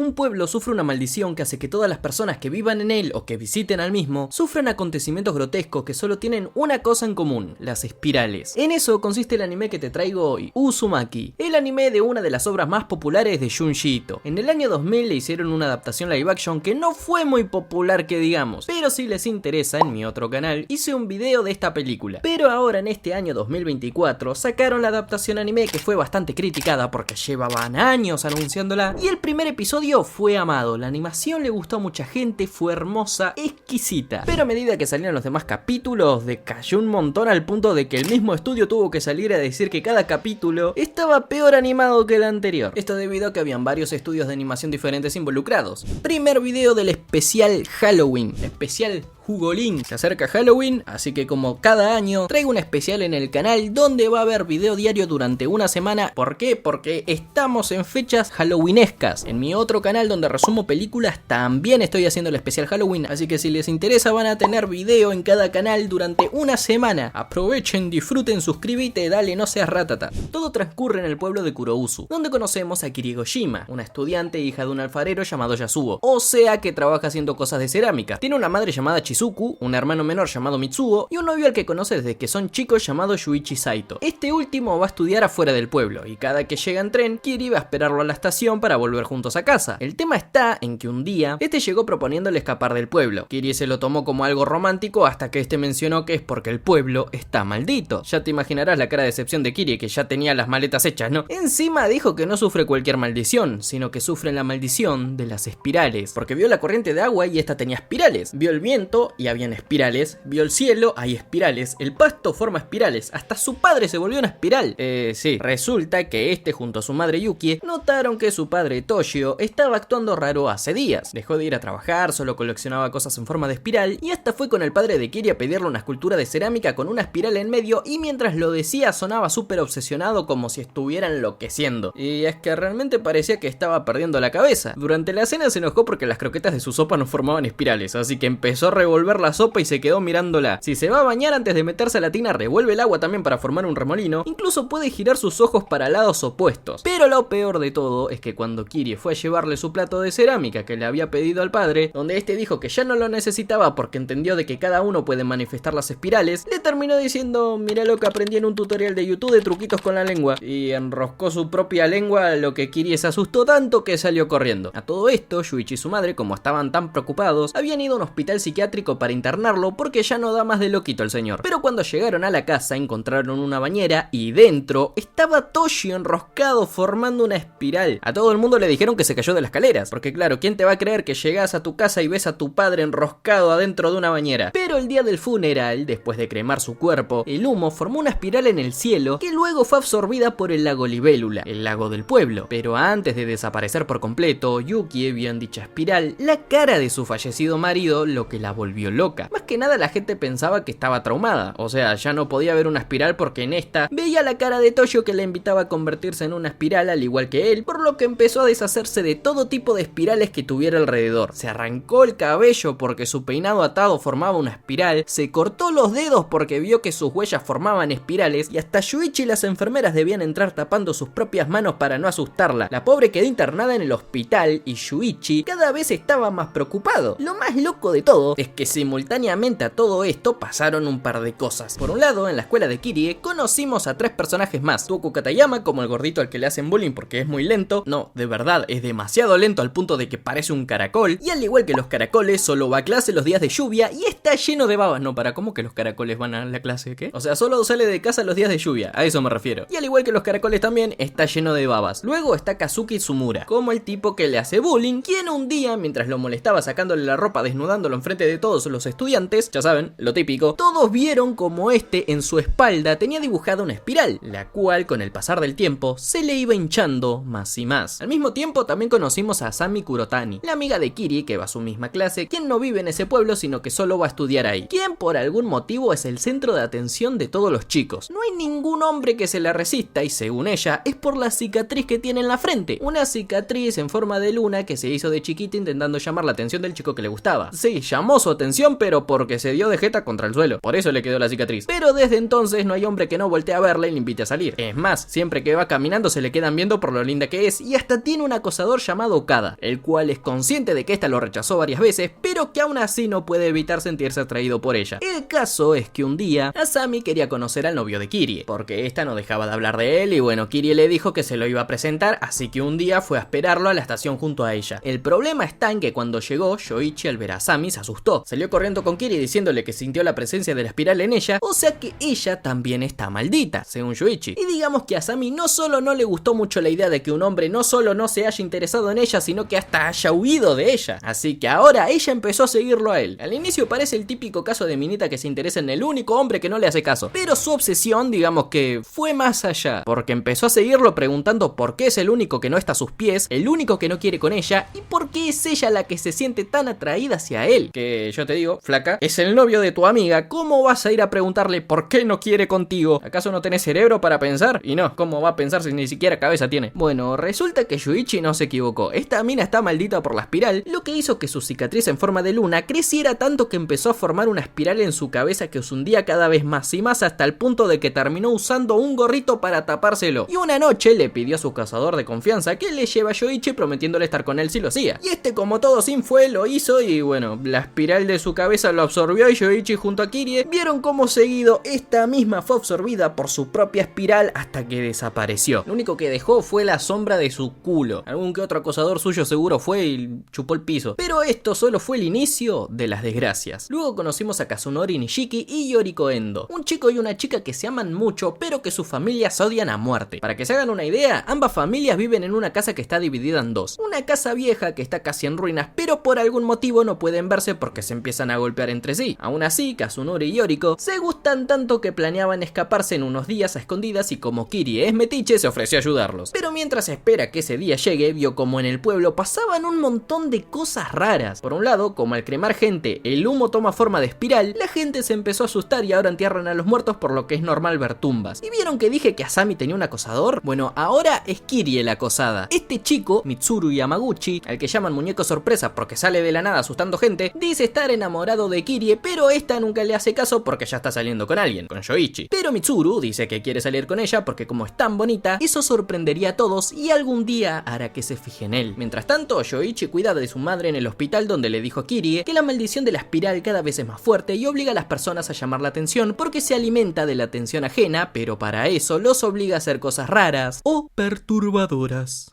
Un pueblo sufre una maldición que hace que todas las personas que vivan en él o que visiten al mismo sufran acontecimientos grotescos que solo tienen una cosa en común: las espirales. En eso consiste el anime que te traigo hoy, Uzumaki, el anime de una de las obras más populares de Junji Ito. En el año 2000 le hicieron una adaptación live action que no fue muy popular que digamos, pero si les interesa, en mi otro canal hice un video de esta película. Pero ahora en este año 2024 sacaron la adaptación anime, que fue bastante criticada porque llevaban años anunciándola, y el primer episodio fue amado. La animación le gustó a mucha gente, fue hermosa, exquisita, pero a medida que salieron los demás capítulos decayó un montón, al punto de que el mismo estudio tuvo que salir a decir que cada capítulo estaba peor animado que el anterior. Esto debido a que habían varios estudios de animación diferentes involucrados. Primer video del especial Halloween, especial Jugolín. Se acerca Halloween, así que como cada año traigo un especial en el canal donde va a haber video diario durante una semana. ¿Por qué? Porque estamos en fechas halloweenescas. En mi otro canal donde resumo películas también estoy haciendo el especial Halloween, así que si les interesa van a tener video en cada canal durante una semana. Aprovechen, disfruten, suscríbete, dale, no seas ratata. Todo transcurre en el pueblo de Kurouzu, donde conocemos a Kirigoshima, una estudiante hija de un alfarero llamado Yasuo, o sea que trabaja haciendo cosas de cerámica. Tiene una madre llamada Shizuku, un hermano menor llamado Mitsuo y un novio al que conoce desde que son chicos llamado Shuichi Saito. Este último va a estudiar afuera del pueblo y cada que llega en tren, Kiri va a esperarlo a la estación para volver juntos a casa. El tema está en que un día, este llegó proponiéndole escapar del pueblo. Kiri se lo tomó como algo romántico hasta que este mencionó que es porque el pueblo está maldito. Ya te imaginarás la cara de decepción de Kiri, que ya tenía las maletas hechas, ¿no? Encima dijo que no sufre cualquier maldición, sino que sufre la maldición de las espirales, porque vio la corriente de agua y esta tenía espirales. Vio el viento y habían espirales, vio el cielo, hay espirales, el pasto forma espirales, hasta su padre se volvió una espiral. Sí, resulta que este junto a su madre Yukie notaron que su padre Toshio estaba actuando raro hace días. Dejó de ir a trabajar, solo coleccionaba cosas en forma de espiral y hasta fue con el padre de Kiri a pedirle una escultura de cerámica con una espiral en medio, y mientras lo decía sonaba súper obsesionado como si estuviera enloqueciendo. Y es que realmente parecía que estaba perdiendo la cabeza. Durante la cena se enojó porque las croquetas de su sopa no formaban espirales, así que empezó a revolver la sopa y se quedó mirándola. Si se va a bañar antes de meterse a la tina, revuelve el agua también para formar un remolino. Incluso puede girar sus ojos para lados opuestos. Pero lo peor de todo es que cuando Kiri fue a llevarle su plato de cerámica que le había pedido al padre, donde este dijo que ya no lo necesitaba porque entendió de que cada uno puede manifestar las espirales, le terminó diciendo: mira lo que aprendí en un tutorial de YouTube de truquitos con la lengua, y enroscó su propia lengua, a lo que Kiri se asustó tanto que salió corriendo. A todo esto, Shuichi y su madre, como estaban tan preocupados, habían ido a un hospital psiquiátrico para internarlo porque ya no da más de loquito el señor. Pero cuando llegaron a la casa encontraron una bañera y dentro estaba Toshio enroscado formando una espiral. A todo el mundo le dijeron que se cayó de las escaleras, porque claro, ¿quién te va a creer que llegas a tu casa y ves a tu padre enroscado adentro de una bañera? Pero el día del funeral, después de cremar su cuerpo, el humo formó una espiral en el cielo que luego fue absorbida por el lago Libélula, el lago del pueblo. Pero antes de desaparecer por completo, Yukie vio en dicha espiral la cara de su fallecido marido, lo que la volvió loca. Más que nada la gente pensaba que estaba traumada, o sea, ya no podía ver una espiral porque en esta veía la cara de Toshio que le invitaba a convertirse en una espiral al igual que él, por lo que empezó a deshacerse de todo tipo de espirales que tuviera alrededor. Se arrancó el cabello porque su peinado atado formaba una espiral, se cortó los dedos porque vio que sus huellas formaban espirales, y hasta Shuichi y las enfermeras debían entrar tapando sus propias manos para no asustarla. La pobre quedó internada en el hospital y Shuichi cada vez estaba más preocupado. Lo más loco de todo es que simultáneamente a todo esto pasaron un par de cosas. Por un lado, en la escuela de Kirie conocimos a 3 personajes más: Toku Katayama, como el gordito al que le hacen bullying porque es muy lento. No, de verdad, es demasiado lento al punto de que parece un caracol, y al igual que los caracoles solo va a clase los días de lluvia y está lleno de babas. No, ¿para cómo que los caracoles van a la clase? ¿Qué? O sea, solo sale de casa los días de lluvia, a eso me refiero. Y al igual que los caracoles también está lleno de babas. Luego está Kazuki Tsumura, como el tipo que le hace bullying, quien un día, mientras lo molestaba sacándole la ropa, desnudándolo enfrente de todos los estudiantes, ya saben, lo típico, todos vieron como este en su espalda tenía dibujada una espiral, la cual con el pasar del tiempo se le iba hinchando más y más. Al mismo tiempo también conocimos a Asami Kurotani, la amiga de Kiri que va a su misma clase, quien no vive en ese pueblo sino que solo va a estudiar ahí, quien por algún motivo es el centro de atención de todos los chicos. No hay ningún hombre que se la resista y según ella es por la cicatriz que tiene en la frente, una cicatriz en forma de luna que se hizo de chiquita intentando llamar la atención del chico que le gustaba. Sí, llamó su puso tensión, pero porque se dio de jeta contra el suelo. Por eso le quedó la cicatriz. Pero desde entonces no hay hombre que no voltee a verla y le invite a salir. Es más, siempre que va caminando se le quedan viendo por lo linda que es, y hasta tiene un acosador llamado Okada, el cual es consciente de que esta lo rechazó varias veces, pero que aún así no puede evitar sentirse atraído por ella. El caso es que un día Asami quería conocer al novio de Kirie, porque esta no dejaba de hablar de él, y bueno, Kirie le dijo que se lo iba a presentar, así que un día fue a esperarlo a la estación junto a ella. El problema está en que cuando llegó, Yoichi al ver a Asami se asustó. Salió corriendo con Kirie diciéndole que sintió la presencia de la espiral en ella, o sea que ella también está maldita, según Yoichi. Y digamos que a Asami no solo no le gustó mucho la idea de que un hombre no solo no se haya interesado en ella, sino que hasta haya huido de ella. Así que ahora ella empezó a seguirlo a él. Al inicio parece el típico caso de minita que se interesa en el único hombre que no le hace caso, pero su obsesión, digamos que fue más allá, porque empezó a seguirlo preguntando por qué es el único que no está a sus pies, el único que no quiere con ella, y por qué es ella la que se siente tan atraída hacia él. Que yo te digo, flaca, es el novio de tu amiga, ¿cómo vas a ir a preguntarle por qué no quiere contigo? ¿Acaso no tenés cerebro para pensar? Y no, ¿cómo va a pensar si ni siquiera cabeza tiene? Bueno, resulta que Yoichi no se equivocó. Esta mina está maldita por la espiral, lo que hizo que su cicatriz en forma de luna creciera tanto que empezó a formar una espiral en su cabeza que se hundía cada vez más y más, hasta el punto de que terminó usando un gorrito para tapárselo. Y una noche le pidió a su cazador de confianza que le lleve a Yoichi, prometiéndole estar con él si lo hacía. Y este, como todo sin fue, lo hizo, y bueno, la espiral de su cabeza lo absorbió, y Yoichi junto a Kirie vieron cómo seguido esta misma fue absorbida por su propia espiral hasta que desapareció. Lo único que dejó fue la sombra de su culo. Algún que otro acosador suyo seguro fue y chupó el piso. Pero esto solo fue el inicio de las desgracias. Luego conocimos a Kazunori Nishiki y Yoriko Endo, un chico y una chica que se aman mucho, pero que sus familias odian a muerte. Para que se hagan una idea, ambas familias viven en una casa que está dividida en dos. Una casa vieja que está casi en ruinas, pero por algún motivo no pueden verse porque se empiezan a golpear entre sí. Aún así, Kazunori y Yoriko se gustan tanto que planeaban escaparse en unos días a escondidas, y como Kirie es metiche, se ofreció a ayudarlos. Pero mientras espera que ese día llegue, vio como en el pueblo pasaban un montón de cosas raras. Por un lado, como al cremar gente el humo toma forma de espiral, la gente se empezó a asustar y ahora entierran a los muertos, por lo que es normal ver tumbas. ¿Y vieron que dije que Asami tenía un acosador? Bueno, ahora es Kirie la acosada. Este chico, Mitsuru Yamaguchi, al que llaman muñeco sorpresa porque sale de la nada asustando gente, dice estar enamorado de Kirie, pero esta nunca le hace caso porque ya está saliendo con alguien, con Yoichi. Pero Mitsuru dice que quiere salir con ella porque como es tan bonita, eso sorprendería a todos y algún día hará que se fije en él. Mientras tanto, Yoichi cuida de su madre en el hospital, donde le dijo a Kirie que la maldición de la espiral cada vez es más fuerte y obliga a las personas a llamar la atención porque se alimenta de la atención ajena, pero para eso los obliga a hacer cosas raras o perturbadoras.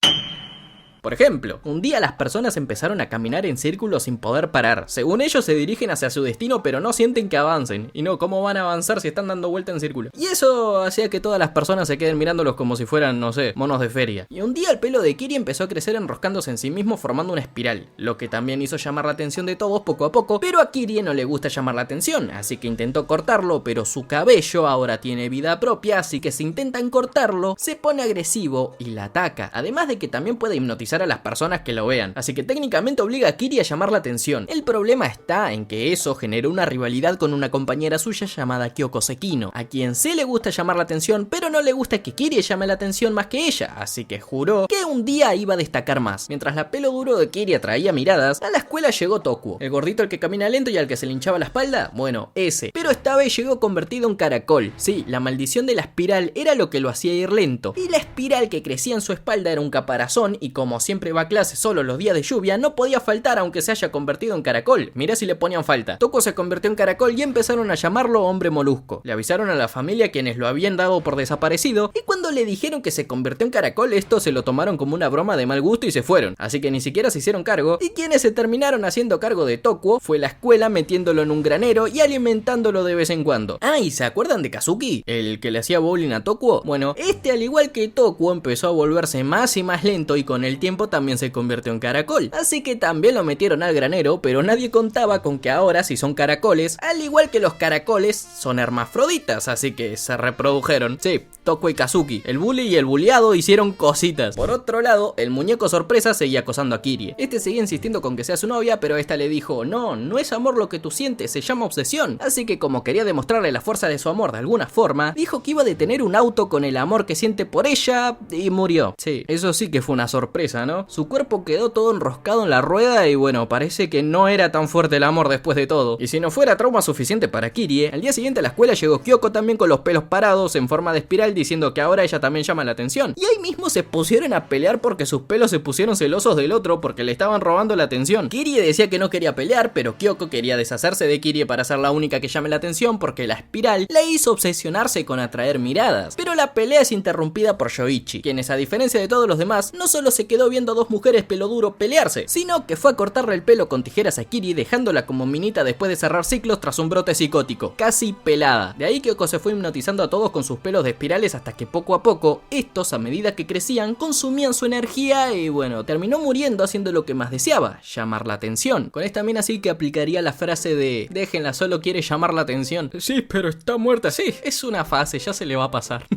Por ejemplo, un día las personas empezaron a caminar en círculos sin poder parar. Según ellos se dirigen hacia su destino, pero no sienten que avancen. Y no, ¿cómo van a avanzar si están dando vuelta en círculo? Y eso hacía que todas las personas se queden mirándolos como si fueran, no sé, monos de feria. Y un día el pelo de Kirie empezó a crecer enroscándose en sí mismo formando una espiral, lo que también hizo llamar la atención de todos poco a poco, pero a Kirie no le gusta llamar la atención, así que intentó cortarlo, pero su cabello ahora tiene vida propia, así que si intentan cortarlo, se pone agresivo y la ataca. Además de que también puede hipnotizar a las personas que lo vean, así que técnicamente obliga a Kirie a llamar la atención. El problema está en que eso generó una rivalidad con una compañera suya llamada Kyoko Sekino, a quien sí le gusta llamar la atención, pero no le gusta que Kirie llame la atención más que ella, así que juró que un día iba a destacar más. Mientras la pelo duro de Kirie atraía miradas, a la escuela llegó Tokuo, el gordito al que camina lento y al que se le hinchaba la espalda, bueno, ese, pero esta vez llegó convertido en caracol. Sí, la maldición de la espiral era lo que lo hacía ir lento, y la espiral que crecía en su espalda era un caparazón, y como siempre va a clase solo los días de lluvia, no podía faltar aunque se haya convertido en caracol. Mirá si le ponían falta. Tokuo se convirtió en caracol y empezaron a llamarlo hombre molusco. Le avisaron a la familia, quienes lo habían dado por desaparecido, y cuando le dijeron que se convirtió en caracol, estos se lo tomaron como una broma de mal gusto y se fueron. Así que ni siquiera se hicieron cargo, y quienes se terminaron haciendo cargo de Tokuo fue la escuela, metiéndolo en un granero y alimentándolo de vez en cuando. Ah, ¿y se acuerdan de Kazuki? El que le hacía bowling a Tokuo. Bueno, este al igual que Tokuo empezó a volverse más y más lento y con el tiempo también se convirtió en caracol, así que también lo metieron al granero, pero nadie contaba con que ahora, si son caracoles, al igual que los caracoles, son hermafroditas, así que se reprodujeron. Sí, Toko y Kazuki. El bully y el bulliado hicieron cositas. Por otro lado, el muñeco sorpresa seguía acosando a Kirie. Este seguía insistiendo con que sea su novia, pero esta le dijo: no, no es amor lo que tú sientes, se llama obsesión. Así que como quería demostrarle la fuerza de su amor de alguna forma, dijo que iba a detener un auto con el amor que siente por ella y murió. Sí, eso sí que fue una sorpresa, ¿no? Su cuerpo quedó todo enroscado en la rueda y bueno, parece que no era tan fuerte el amor después de todo. Y si no fuera trauma suficiente para Kirie, al día siguiente a la escuela llegó Kyoko también con los pelos parados en forma de espiral, diciendo que ahora ella también llama la atención. Y ahí mismo se pusieron a pelear porque sus pelos se pusieron celosos del otro porque le estaban robando la atención. Kirie decía que no quería pelear, pero Kyoko quería deshacerse de Kirie para ser la única que llame la atención porque la espiral la hizo obsesionarse con atraer miradas. Pero la pelea es interrumpida por Yoichi, quienes a diferencia de todos los demás, no solo se quedó viendo a dos mujeres pelo duro pelearse, sino que fue a cortarle el pelo con tijeras a Kirie, dejándola como minita después de cerrar ciclos tras un brote psicótico, casi pelada. De ahí Kyoko se fue hipnotizando a todos con sus pelos de espirales hasta que poco a poco, estos a medida que crecían, consumían su energía y bueno, terminó muriendo haciendo lo que más deseaba, llamar la atención. Con esta mina sí que aplicaría la frase de déjenla, solo quiere llamar la atención. Sí, pero está muerta. Sí, es una fase, ya se le va a pasar.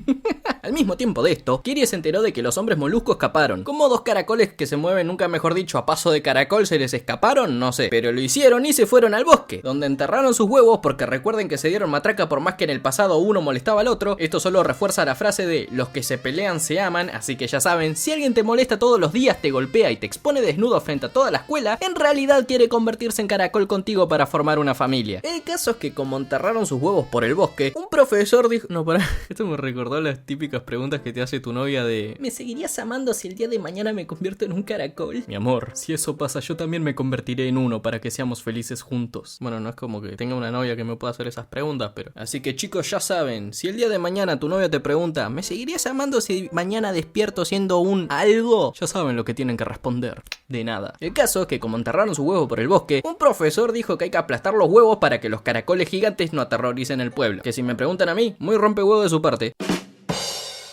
Al mismo tiempo de esto, Kirie se enteró de que los hombres molusco escaparon. Como dos caracoles que se mueven, nunca mejor dicho, a paso de caracol, se les escaparon, no sé. Pero lo hicieron y se fueron al bosque, donde enterraron sus huevos porque recuerden que se dieron matraca por más que en el pasado uno molestaba al otro. Esto solo refuerza la frase de los que se pelean se aman, así que ya saben, si alguien te molesta todos los días, te golpea y te expone desnudo frente a toda la escuela, en realidad quiere convertirse en caracol contigo para formar una familia. El caso es que como enterraron sus huevos por el bosque, un profesor dijo... No, pará, esto me recordó las típicas preguntas que te hace tu novia de... ¿me seguirías amando si el día de mañana me convierto en un caracol? Mi amor, si eso pasa yo también me convertiré en uno para que seamos felices juntos. Bueno, no es como que tenga una novia que me pueda hacer esas preguntas, pero... Así que chicos, ya saben, si el día de mañana tu novia te pregunta ¿me seguirías amando si mañana despierto siendo un algo? Ya saben lo que tienen que responder. De nada. El caso es que como enterraron su huevo por el bosque, un profesor dijo que hay que aplastar los huevos para que los caracoles gigantes no aterroricen el pueblo. Que si me preguntan a mí, muy rompehuevo de su parte.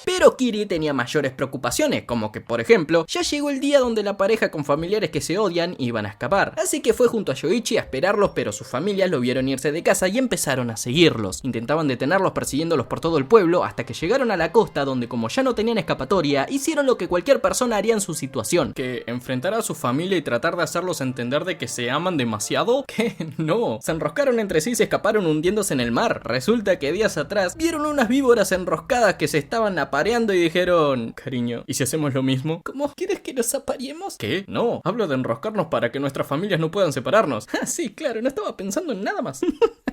Pero Kirie tenía mayores preocupaciones, como que por ejemplo, ya llegó el día donde la pareja con familiares que se odian iban a escapar. Así que fue junto a Yoichi a esperarlos, pero sus familias lo vieron irse de casa y empezaron a seguirlos. Intentaban detenerlos persiguiéndolos por todo el pueblo hasta que llegaron a la costa donde como ya no tenían escapatoria, hicieron lo que cualquier persona haría en su situación. ¿Que enfrentar a su familia y tratar de hacerlos entender de que se aman demasiado? ¿Qué? No. Se enroscaron entre sí y se escaparon hundiéndose en el mar. Resulta que días atrás vieron unas víboras enroscadas que se estaban apareando y dijeron, cariño, ¿y si hacemos lo mismo? ¿Cómo? ¿Quieres que nos apareemos? ¿Qué? No, hablo de enroscarnos para que nuestras familias no puedan separarnos. Ah, sí, claro, no estaba pensando en nada más.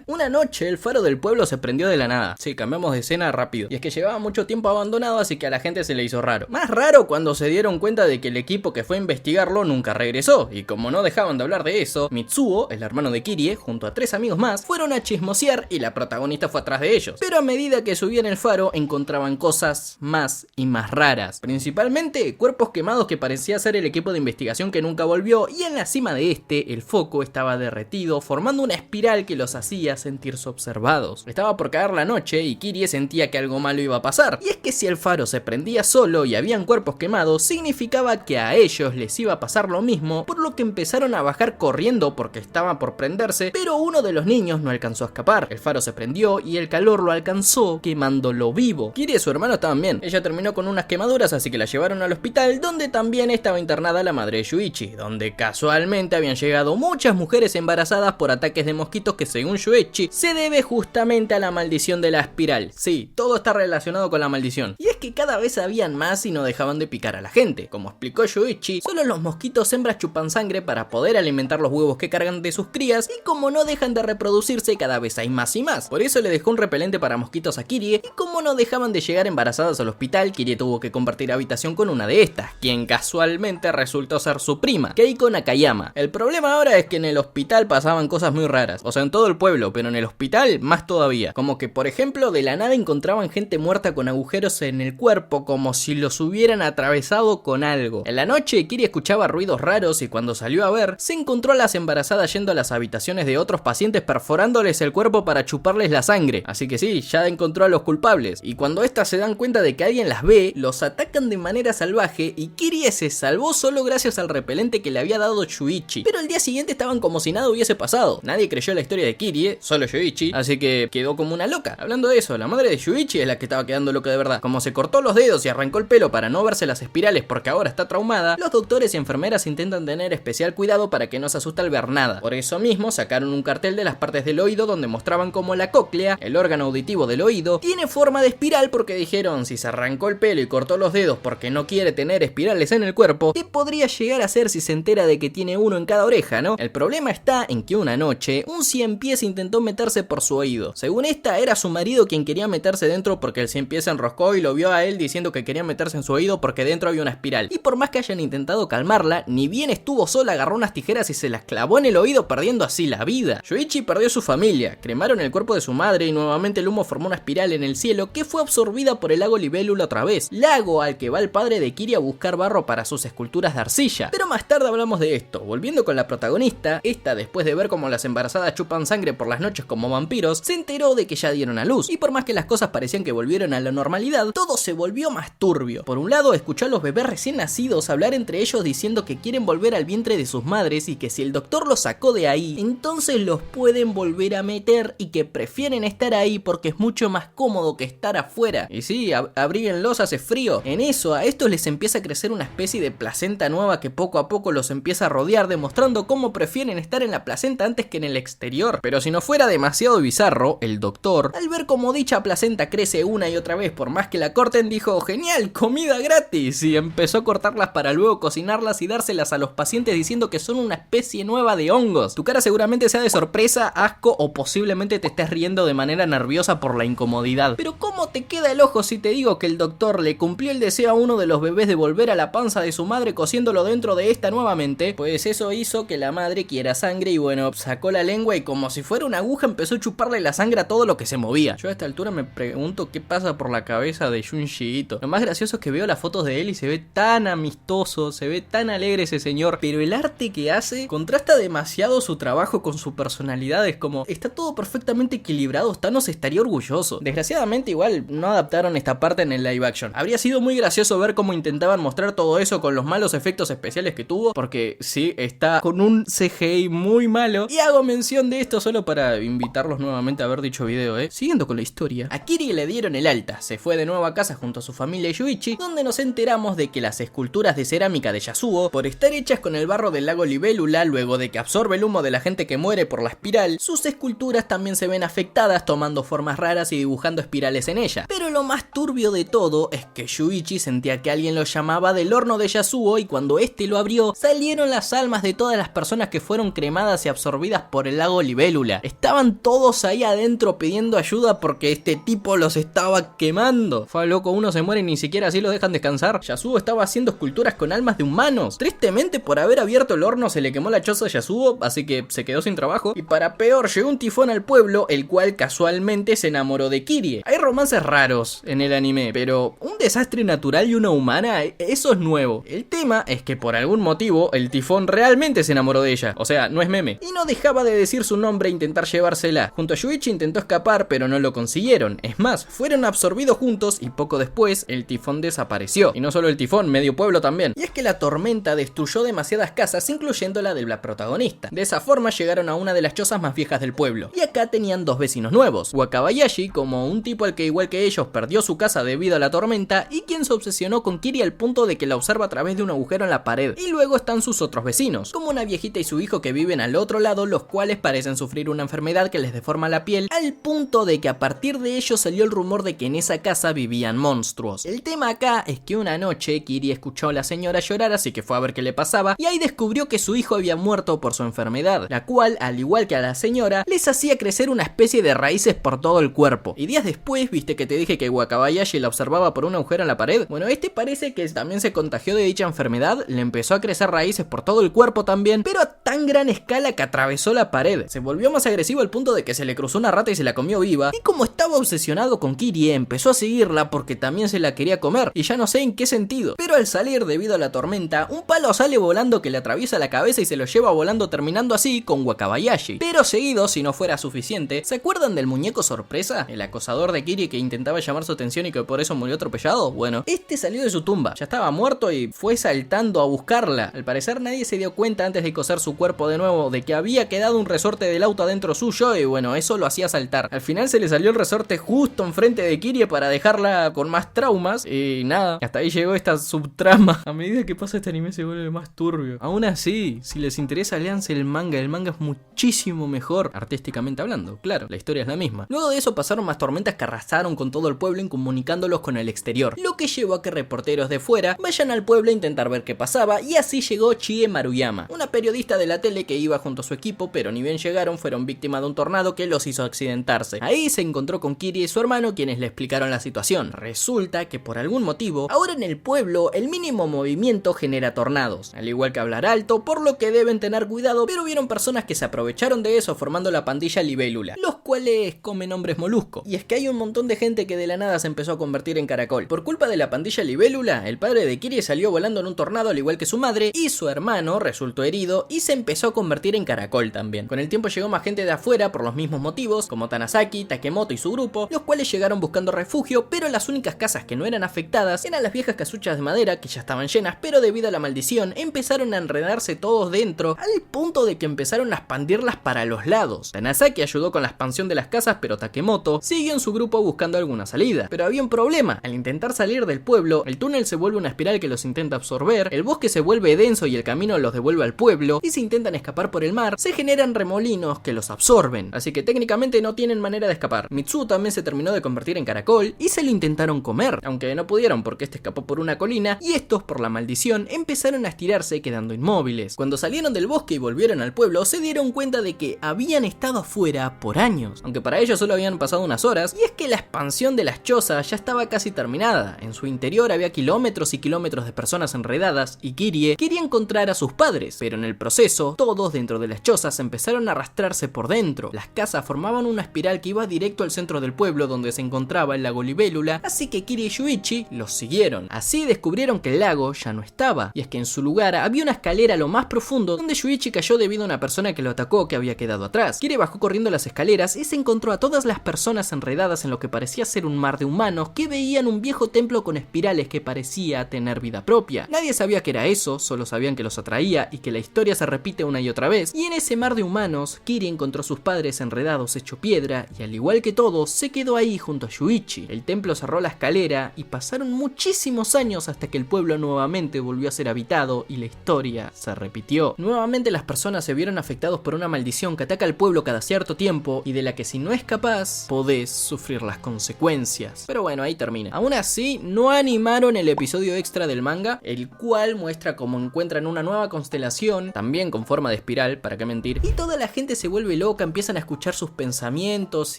Una noche el faro del pueblo se prendió de la nada. Sí, cambiamos de escena rápido. Y es que llevaba mucho tiempo abandonado, así que a la gente se le hizo raro. Más raro cuando se dieron cuenta de que el equipo que fue a investigarlo nunca regresó. Y como no dejaban de hablar de eso, Mitsuo, el hermano de Kirie, junto a 3 amigos más, fueron a chismosear y la protagonista fue atrás de ellos. Pero a medida que subían el faro, encontraban cosas más y más raras. Principalmente cuerpos quemados que parecía ser el equipo de investigación que nunca volvió, y en la cima de este, el foco estaba derretido, formando una espiral que los hacía sentirse observados. Estaba por caer la noche y Kirie sentía que algo malo iba a pasar. Y es que si el faro se prendía solo y habían cuerpos quemados, significaba que a ellos les iba a pasar lo mismo, por lo que empezaron a bajar corriendo porque estaba por prenderse, pero uno de los niños no alcanzó a escapar. El faro se prendió y el calor lo alcanzó, quemándolo vivo. Kirie y su hermano estaban bien. Ella terminó con unas quemaduras, así que la llevaron al hospital, donde también estaba internada la madre de Yuichi, donde casualmente habían llegado muchas mujeres embarazadas por ataques de mosquitos que según Yuichi se debe justamente a la maldición de la espiral. Sí, todo está relacionado con la maldición. Y es que cada vez habían más y no dejaban de picar a la gente. Como explicó Yuichi, solo los mosquitos hembras chupan sangre para poder alimentar los huevos que cargan de sus crías, y como no dejan de reproducirse, cada vez hay más y más. Por eso le dejó un repelente para mosquitos a Kirie, y como no dejaban de llegar embarazadas al hospital, Kirie tuvo que compartir habitación con una de estas, quien casualmente resultó ser su prima, Keiko Nakayama. El problema ahora es que en el hospital pasaban cosas muy raras, o sea en todo el pueblo, pero en el hospital más todavía. Como que por ejemplo de la nada encontraban gente muerta con agujeros en el cuerpo, como si los hubieran atravesado con algo. En la noche Kirie escuchaba ruidos raros y cuando salió a ver, se encontró a las embarazadas yendo a las habitaciones de otros pacientes perforándoles el cuerpo para chuparles la sangre. Así que sí, ya encontró a los culpables, y cuando estas se dan cuenta de que alguien las ve, los atacan de manera salvaje y Kirie se salvó solo gracias al repelente que le había dado Yuichi. Pero el día siguiente estaban como si nada hubiese pasado. Nadie creyó la historia de Kirie, solo Yuichi, así que quedó como una loca. Hablando de eso, la madre de Yuichi es la que estaba quedando loca de verdad. Como se cortó los dedos y arrancó el pelo para no verse las espirales porque ahora está traumada, los doctores y enfermeras intentan tener especial cuidado para que no se asuste al ver nada. Por eso mismo sacaron un cartel de las partes del oído donde mostraban cómo la cóclea, el órgano auditivo del oído, tiene forma de espiral porque dijeron, si se arrancó el pelo y cortó los dedos porque no quiere tener espirales en el cuerpo, ¿qué podría llegar a hacer si se entera de que tiene uno en cada oreja, no? El problema está en que una noche, un ciempiés intentó meterse por su oído. Según esta, era su marido quien quería meterse dentro porque el ciempiés se enroscó y lo vio a él diciendo que quería meterse en su oído porque dentro había una espiral. Y por más que hayan intentado calmarla, ni bien estuvo sola, agarró unas tijeras y se las clavó en el oído, perdiendo así la vida. Yuichi perdió su familia, cremaron el cuerpo de su madre y nuevamente el humo formó una espiral en el cielo que fue absorbida por el lago Libélula otra vez, lago al que va el padre de Kiri a buscar barro para sus esculturas de arcilla. Pero más tarde hablamos de esto. Volviendo con la protagonista, esta, después de ver cómo las embarazadas chupan sangre por las noches como vampiros, se enteró de que ya dieron a luz, y por más que las cosas parecían que volvieron a la normalidad, todo se volvió más turbio. Por un lado, escuchó a los bebés recién nacidos hablar entre ellos diciendo que quieren volver al vientre de sus madres y que si el doctor los sacó de ahí, entonces los pueden volver a meter y que prefieren estar ahí porque es mucho más cómodo que estar afuera. Y sí, abríguenlos, hace frío. En eso, a estos les empieza a crecer una especie de placenta nueva que poco a poco los empieza a rodear, demostrando cómo prefieren estar en la placenta antes que en el exterior. Pero si no fuera demasiado bizarro, el doctor, al ver cómo dicha placenta crece una y otra vez por más que la corten, dijo, genial, comida gratis, y empezó a cortarlas para luego cocinarlas y dárselas a los pacientes diciendo que son una especie nueva de hongos. Tu cara seguramente sea de sorpresa, asco o posiblemente te estés riendo de manera nerviosa por la incomodidad. Pero ¿cómo te queda el ojo si te digo que el doctor le cumplió el deseo a uno de los bebés de volver a la panza de su madre cosiéndolo dentro de esta nuevamente? Pues eso hizo que la madre quiera sangre y bueno, sacó la lengua y como si fuera una aguja empezó a chuparle la sangre a todo lo que se movía. Yo a esta altura me pregunto qué pasa por la cabeza de Junji Ito. Lo más gracioso es que veo las fotos de él y se ve tan amistoso, se ve tan alegre ese señor, pero el arte que hace contrasta demasiado su trabajo con su personalidad. Es como, está todo perfectamente equilibrado, Thanos estaría orgulloso. Desgraciadamente igual no adaptaron esta parte en el live action. Habría sido muy gracioso ver cómo intentaban mostrar todo eso con los malos efectos especiales que tuvo, porque sí, está con un CGI muy malo. Y hago mención de esto solo para invitarlos nuevamente a ver dicho video, Siguiendo con la historia, a Kiri le dieron el alta, se fue de nuevo a casa junto a su familia Yuichi, donde nos enteramos de que las esculturas de cerámica de Yasuo, por estar hechas con el barro del lago Libélula, luego de que absorbe el humo de la gente que muere por la espiral, sus esculturas también se ven afectadas, tomando formas raras y dibujando espirales en ella. Pero lo más turbio de todo es que Yuichi sentía que alguien lo llamaba del horno de Yasuo y cuando este lo abrió, salieron las almas de todas las personas que fueron cremadas y absorbidas por el lago Libélula. Estaban todos ahí adentro pidiendo ayuda porque este tipo los estaba quemando. Fue loco, uno se muere y ni siquiera así lo dejan descansar. Yasuo estaba haciendo esculturas con almas de humanos. Tristemente, por haber abierto el horno se le quemó la choza a Yasuo, así que se quedó sin trabajo. Y para peor, llegó un tifón al pueblo, el cual casualmente se enamoró de Kirie. Hay romances raros en el anime, pero un desastre natural y una humana, eso es nuevo. El tema es que por algún motivo el tifón realmente se enamoró de ella, o sea, no es meme, y no dejaba de decir su nombre e intentar llevársela. Junto a Yuichi intentó escapar, pero no lo consiguieron. Es más, fueron absorbidos juntos y poco después el tifón desapareció. Y no solo el tifón, medio pueblo también. Y es que la tormenta destruyó demasiadas casas, incluyendo la de la protagonista. De esa forma llegaron a una de las chozas más viejas del pueblo. Y acá tenían dos vecinos nuevos, Wakabayashi, como un tipo al que igual que ellos perdió su casa debido a la tormenta y quien se obsesionó con Kiri al punto de que la observa a través de un agujero en la pared. Y luego están sus otros vecinos, como una viejita y su hijo que viven al otro lado, los cuales parecen sufrir una enfermedad que les deforma la piel, al punto de que a partir de ellos salió el rumor de que en esa casa vivían monstruos. El tema acá es que una noche Kiri escuchó a la señora llorar, así que fue a ver qué le pasaba, y ahí descubrió que su hijo había muerto por su enfermedad, la cual, al igual que a la señora, les hacía crecer una especie de raíces por todo el cuerpo. Y días después, viste que te dije que Wakabayashi la observaba por un agujero en la pared. Bueno, este parece que también se contagió de dicha enfermedad, le empezó a crecer raíces por todo el cuerpo también, pero a tan gran escala que atravesó la pared. Se volvió más agresivo al punto de que se le cruzó una rata y se la comió viva, y como estaba obsesionado con Kirie, empezó a seguirla porque también se la quería comer, y ya no sé en qué sentido. Pero al salir debido a la tormenta, un palo sale volando que le atraviesa la cabeza y se lo lleva volando, terminando así con Wakabayashi. Pero seguido, si no fuera suficiente, ¿se acuerdan del muñeco sorpresa? El acosador de Kirie que intentaba llamar su atención y que por eso murió atropellado. Bueno, este salió de su tumba, ya estaba muerto y fue saltando a buscarla. Al parecer nadie se dio cuenta antes de coser su cuerpo cuerpo de nuevo de que había quedado un resorte del auto adentro suyo y bueno, eso lo hacía saltar. Al final se le salió el resorte justo enfrente de Kirie para dejarla con más traumas y nada, hasta ahí llegó esta subtrama. A medida que pasa este anime se vuelve más turbio. Aún así, si les interesa, léanse el manga es muchísimo mejor, artísticamente hablando, claro, la historia es la misma. Luego de eso pasaron más tormentas que arrasaron con todo el pueblo incomunicándolos con el exterior, lo que llevó a que reporteros de fuera vayan al pueblo a intentar ver qué pasaba, y así llegó Chie Maruyama, una periodista de la tele que iba junto a su equipo, pero ni bien llegaron fueron víctimas de un tornado que los hizo accidentarse. Ahí se encontró con Kirie y su hermano, quienes le explicaron la situación. Resulta que por algún motivo, ahora en el pueblo el mínimo movimiento genera tornados, al igual que hablar alto, por lo que deben tener cuidado, pero hubieron personas que se aprovecharon de eso formando la pandilla Libélula, los cuales comen hombres molusco. Y es que hay un montón de gente que de la nada se empezó a convertir en caracol. Por culpa de la pandilla Libélula, el padre de Kirie salió volando en un tornado al igual que su madre, y su hermano resultó herido y se empezó a convertir en caracol también. Con el tiempo llegó más gente de afuera por los mismos motivos, como Tanasaki, Takemoto y su grupo, los cuales llegaron buscando refugio, pero las únicas casas que no eran afectadas eran las viejas casuchas de madera que ya estaban llenas, pero debido a la maldición empezaron a enredarse todos dentro, al punto de que empezaron a expandirlas para los lados. Tanasaki ayudó con la expansión de las casas, pero Takemoto siguió en su grupo buscando alguna salida. Pero había un problema: al intentar salir del pueblo, el túnel se vuelve una espiral que los intenta absorber, el bosque se vuelve denso y el camino los devuelve al pueblo, y si intentan escapar por el mar, se generan remolinos que los absorben, así que técnicamente no tienen manera de escapar. Mitsuo también se terminó de convertir en caracol y se lo intentaron comer, aunque no pudieron porque este escapó por una colina y estos, por la maldición, empezaron a estirarse quedando inmóviles. Cuando salieron del bosque y volvieron al pueblo, se dieron cuenta de que habían estado afuera por años, aunque para ellos solo habían pasado unas horas, y es que la expansión de las chozas ya estaba casi terminada. En su interior había kilómetros y kilómetros de personas enredadas y Kirie quería encontrar a sus padres, pero en el proceso, todos dentro de las chozas empezaron a arrastrarse por dentro. Las casas formaban una espiral que iba directo al centro del pueblo donde se encontraba el lago Libélula, así que Kirie y Shuichi los siguieron. Así descubrieron que el lago ya no estaba, y es que en su lugar había una escalera a lo más profundo donde Shuichi cayó debido a una persona que lo atacó que había quedado atrás. Kirie bajó corriendo las escaleras y se encontró a todas las personas enredadas en lo que parecía ser un mar de humanos que veían un viejo templo con espirales que parecía tener vida propia. Nadie sabía qué era eso, solo sabían que los atraía y que la historia se repite una y otra vez, y en ese mar de humanos, Kirie encontró a sus padres enredados hecho piedra y al igual que todos, se quedó ahí junto a Shuichi. El templo cerró la escalera y pasaron muchísimos años hasta que el pueblo nuevamente volvió a ser habitado y la historia se repitió. Nuevamente las personas se vieron afectados por una maldición que ataca al pueblo cada cierto tiempo y de la que si no es capaz, podés sufrir las consecuencias. Pero bueno, ahí termina. Aún así, no animaron el episodio extra del manga, el cual muestra cómo encuentran una nueva constelación, también con forma de espiral, para qué mentir, y toda la gente se vuelve loca, empiezan a escuchar sus pensamientos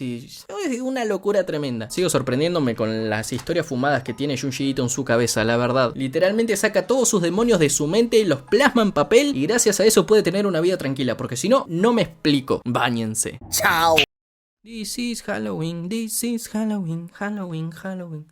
y es una locura tremenda. Sigo sorprendiéndome con las historias fumadas que tiene Junji Ito en su cabeza, la verdad. Literalmente saca todos sus demonios de su mente, los plasma en papel y gracias a eso puede tener una vida tranquila, porque si no, no me explico. Báñense. Chao. This is Halloween, Halloween, Halloween.